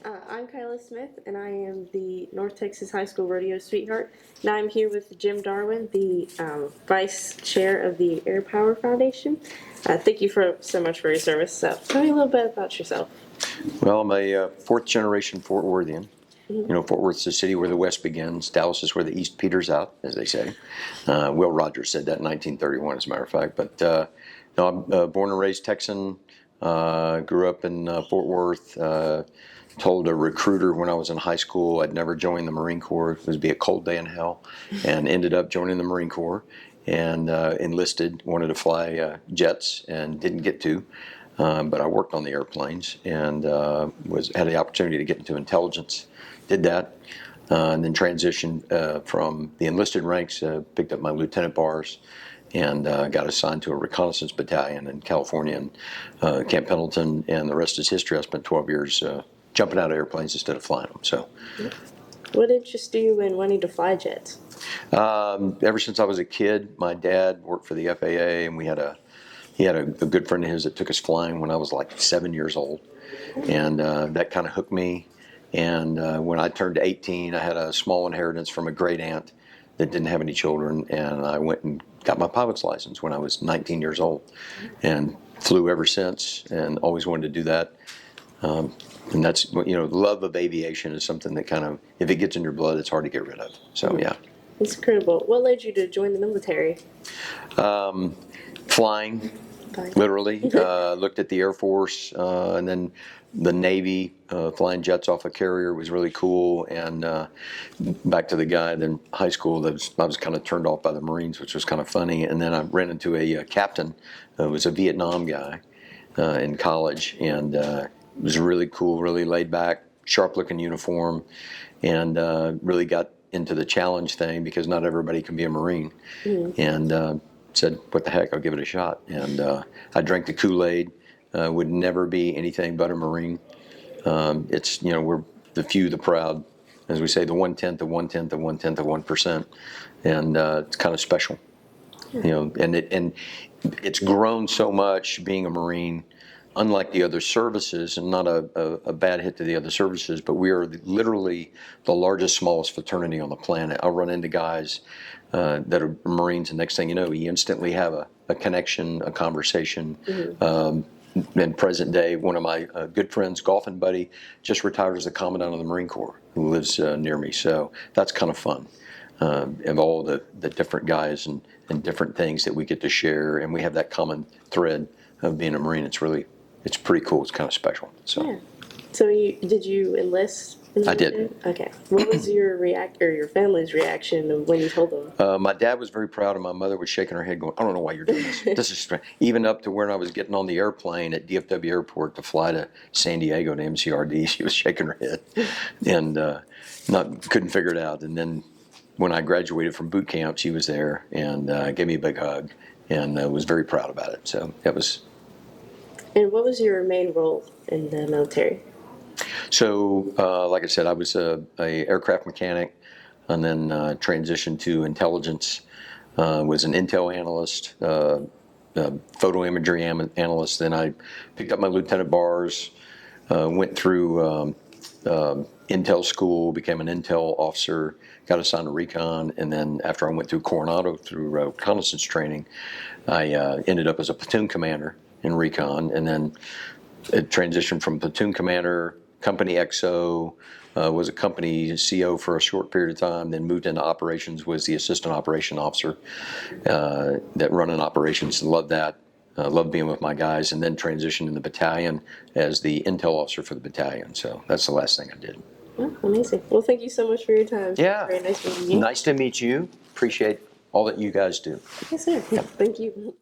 I'm Kyla Smith, and I am the North Texas High School Rodeo Sweetheart. Now I'm here with Jim Darwin, the Vice Chair of the Airpower Foundation. Thank you so much for your service. So tell me a little bit about yourself. Well, I'm a fourth generation Fort Worthian. You know, Fort Worth's the city where the West begins. Dallas is where the East peters out, as they say. Will Rogers said that in 1931, as a matter of fact. But no, I'm born and raised Texan. Grew up in Fort Worth. Told a recruiter when I was in high school I'd never join the Marine Corps. It would be a cold day in hell, and ended up joining the Marine Corps and enlisted. Wanted to fly jets and didn't get to. But I worked on the airplanes and had the opportunity to get into intelligence. Did that, and then transitioned from the enlisted ranks. Picked up my lieutenant bars, and got assigned to a reconnaissance battalion in California and Camp Pendleton. And the rest is history. I spent 12 years jumping out of airplanes instead of flying them. So, what interested you in wanting to fly jets? Ever since I was a kid, my dad worked for the FAA, and he had a good friend of his that took us flying when I was like 7 years old, and that kind of hooked me. And when I turned 18, I had a small inheritance from a great aunt that didn't have any children, and I went and got my pilot's license when I was 19 years old, and flew ever since, and always wanted to do that. And that's, you know, the love of aviation is something that kind of, if it gets in your blood, it's hard to get rid of. So, yeah. It's incredible. What led you to join the military? Flying, literally. Looked at the Air Force and then the Navy. Flying jets off a carrier was really cool. And back to the guy in high school, I was kind of turned off by the Marines, which was kind of funny. And then I ran into a captain who was a Vietnam guy in college, and it was really cool, really laid back, sharp-looking uniform, and really got into the challenge thing because not everybody can be a Marine. And said, what the heck, I'll give it a shot. And I drank the Kool-Aid, would never be anything but a Marine. It's, you know, we're the few, the proud, as we say, the 1/10, the 1/10, the 1/10 of 1%. And it's kind of special, you know, and it's grown so much being a Marine, unlike the other services, and not a bad hit to the other services, but we are literally the largest, smallest fraternity on the planet. I'll run into guys that are Marines, and next thing you know, you instantly have a connection, a conversation. In present day, one of my good friends, golfing buddy, just retired as a commandant of the Marine Corps, who lives near me. So that's kind of fun. Of all the different guys and different things that we get to share, and we have that common thread of being a Marine. It's pretty cool. It's kind of special. So, yeah. So did you enlist? I did. Okay. What was your your family's reaction when you told them? My dad was very proud, and my mother was shaking her head, going, "I don't know why you're doing this. This is strange." Even up to when I was getting on the airplane at DFW Airport to fly to San Diego to MCRD, she was shaking her head, and couldn't figure it out. And then when I graduated from boot camp, she was there and gave me a big hug, and was very proud about it. So that was. And what was your main role in the military? So, like I said, I was a aircraft mechanic, and then transitioned to intelligence. Was an intel analyst, photo imagery analyst. Then I picked up my lieutenant bars, went through intel school, became an intel officer, got assigned to recon, and then after I went through Coronado through reconnaissance training, I ended up as a platoon commander in recon, and then it transitioned from platoon commander, company XO, was a company CO for a short period of time, then moved into operations, was the assistant operation officer that run in operations. Loved that, loved being with my guys, and then transitioned in the battalion as the intel officer for the battalion. So that's the last thing I did. Oh, amazing. Well, thank you so much for your time. Yeah. Very nice meeting you. Nice to meet you. Appreciate all that you guys do. Yes, sir. Thank you.